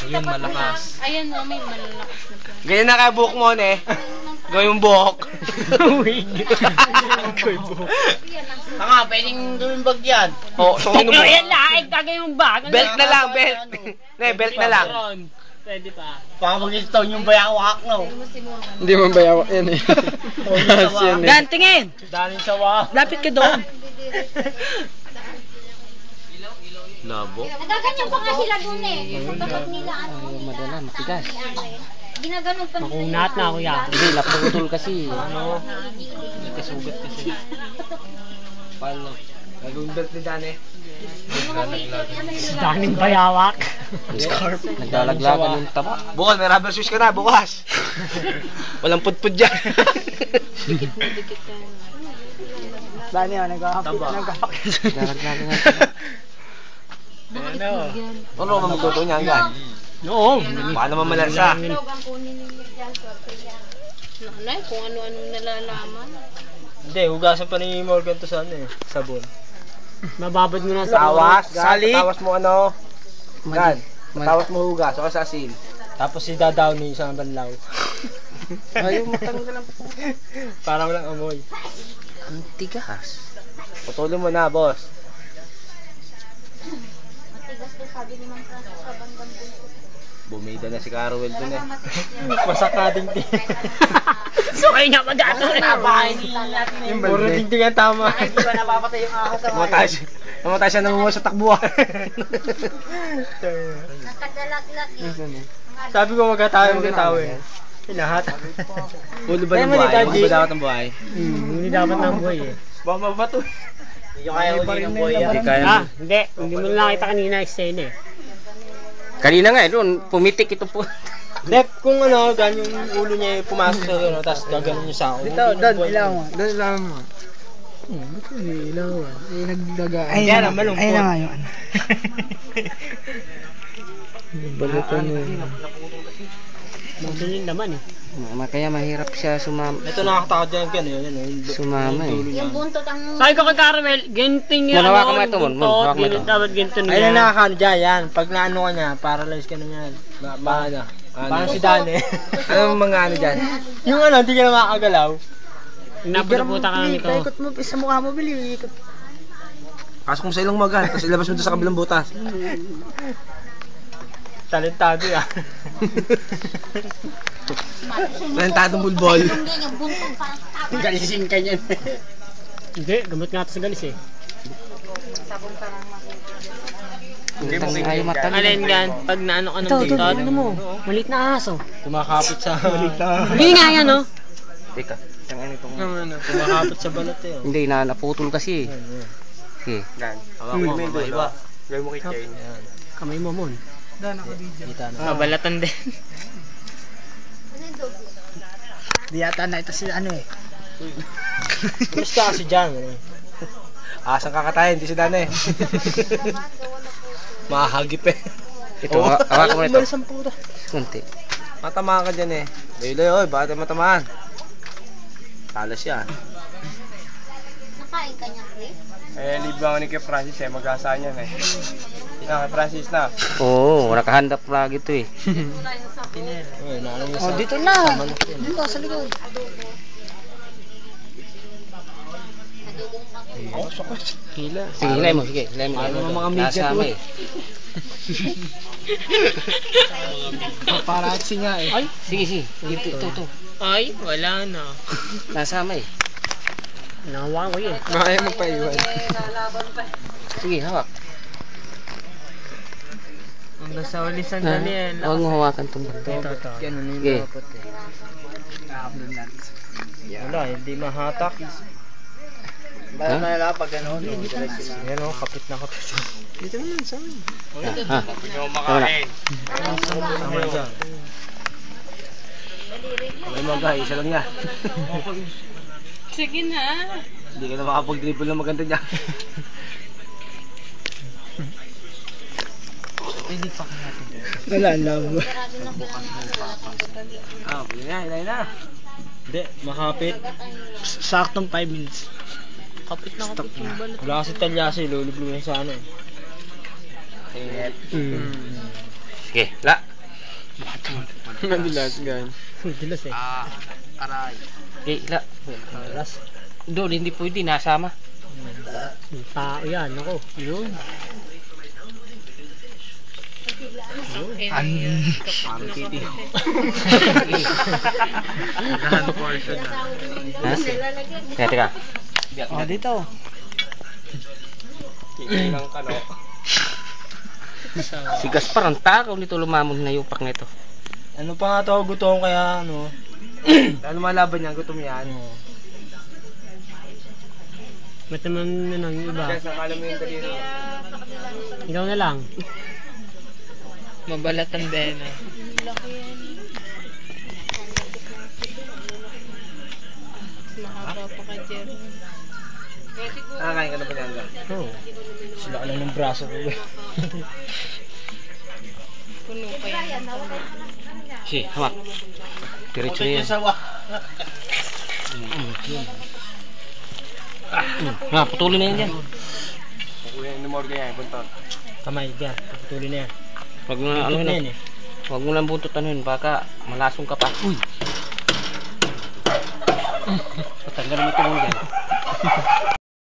Ayun, malakas. Ayan o, may malalakas na plan. Ganyan na kaya buhok mo, ne? Gawin yung buhok. Tanga, pwedeng gawin bag yan. Oo, so Pero yan lang, kagay yung bag. Belt na lang, belt. Ne, belt na lang. Pwede pa. Baka mag-stone yung bayawak, no? Hindi man bayawak yan eh. Yan eh. Dan, tingin! Danin sa wak. Lapit ka doon. Labo. Nagaganyan pa nga sila dun eh. Sa tapat nila ano. Madala, matigas. Ginaganon pa nila. Makunat na ako yan. Hindi, naputol kasi. Ano? Nagkasugat kasi. Paano? Gagawin belt ni Dan eh. Daning bayawak. Scarf. Naglalaglagan yung taba. Bukas, may rubber shoes ka na, bukas. Walang putput dyan. Dani yun, naglalaglagan yung taba. Ano ba magluto niya hanggang? Oo. Baka naman malansa. Nanay, kung ano-ano nalalaman. Hindi, hugasan pa ni Morgan to sa ano eh. Sabon. Mababad mo na sa Tawas, Salik. tawas mo ano? Gan. Mali. Tawas mo hugas, o sa asin. Tapos si Dadaw ni isang banlaw. Ayaw matanggal ang Para walang amoy. Ang tigas. Putulin mo na, boss. Matigas to sabi ni Mang Francis sa bandang bunso. Bumida na si Carwell dun eh. Masakading din. Sukay nga mag-ato na. Yung puro dingding ang tama. Namatay siya nangunguha sa takbuhan. Nakadalag-lag eh. Sabi ko magkatawa eh. Lahat. Ulo ba ng buhay? Ulo ba dapat ng buhay? Hindi dapat ng buhay eh. Baka mabato. Hindi kaya uli ng boy. Hindi kaya. Ah, hindi. Hindi mo nakita kanina extend eh. Kanina nga, doon, pumitik ito po. Dep, kung ano, ganyan yung ulo niya pumasok sa ano, tapos gaganon yung sako. Dito, doon, ilaw mo. Doon, ilaw mo. Ba't hindi ilaw? Eh, nagdaga. Kaya na, malungkot. Ayun na nga yun. Balutan mo. Magdulin naman eh. Kaya mahirap siya sumama. Ito nakakatakot dyan yan, yun. Sumama eh. Yung buntot ang... Sabi ko kay Caramel, ginting yun. Hawakan mo ito, Mon. Hawakan mo ito. Dapat ginto na Ayun yan. na nakakano dyan, yan. Pag naano ka niya, paralyze ka na yan. Ano? Parang si Dan eh. Anong mga ano dyan? Yung ano, hindi ka na makakagalaw. Naputa ka nito. Ikot mo sa mukha mo, Bili. Ikot. Pasok mo sa ilong magan, tapos ilabas mo doon sa kabilang butas. Talentado yan. Talentadong bulbol. Yung buntot parang tama. Galising ka niyan. Hindi, gamot nga ito sa galis eh. Ayaw matalo. Alin gan, pag naano ka ng buntot, malit na aso. Kumakapit sa... Hindi nga yan oh. Teka, isang ano itong... Kumakapit sa balat eh. Hindi, naputol kasi. Sige. Gan. Hawak mo yung iba. Gawin mo kay Chain. Kamay mo mon. Kita na. Mabalatan din. Di yata na ito si ano eh. Basta kasi dyan. Asang kakatayin, di si Dan eh. Mahagip eh. Ito, hawakan mo ito. Umalis ang puta. Kunti. Matamaan ka dyan eh. Layo-layo, oy, bakit tayo matamaan? Talas siya. Nakain ka niya, Chris? Eh, libre ako ni kay Francis eh, mag-asa niyan eh. Kay Francis na. Oo, nakahanda lagi ito eh. Oh, dito na. Dito sa likod. Hila. Sige, hilay mo. Sige, hilay mo. Ano mga media to eh. Paparazzi nga eh. Ay, Sige, sige. Ito. ay, wala na. Nasama eh. Nahawa ko yun. Makaya mo pa iwan. Sige, hawak. Ang nasa uli sandali eh. Huwag mo hawakan itong ganito. Yan, ano yung Sige. dapat eh. Wala, hindi mahatak. Ha? Nalala pag ano. Yan o, kapit na kapit. Dito mo yan, saan? Ha? Wala. Sama dyan. Ay mga guys, isa lang niya. Sige na. Hindi ka na makapag-dribble na maganda niya. Wala na. Ah, pwede na, ilay na. Hindi, makapit. Saktong 5 minutes. Kapit na kapit yung balat. Wala kasi talyasi, lulubluhin sa ano eh. Init. Sige, la. Madalas, gan. Dilas eh. Aray. Eh, Alas. doon, hindi pwede, nasama. Tao yan, ako. Yun. Parang titi. Portion na. Ha? Teka. Oh, dito. Kailang ka, no? Si Gaspar, ang takaw nito lumamon na yupak nito. Ano pa nga to, gutom kaya ano. Ano malaban niya? Gutom yan. Ba't naman na ng iba? Kaya sakala mo yung daliri. Ikaw na lang. Mabalat ang bena. Mahaba pa kay Jerry. Kain ka na ba niyan? Oo. Sila ka lang ng braso ko. Puno pa yan. Si, hamak. Diretso na yan. Ha, putulin na yan dyan. Kuya, inumorga yan. Buntot. Kamay dyan. Patuloy na yan. Wag mo na, ano Buntot na yun yan eh. Wag mo lang buntot yun, baka malasong ka pa. Uy! Patanggal mo ito lang dyan.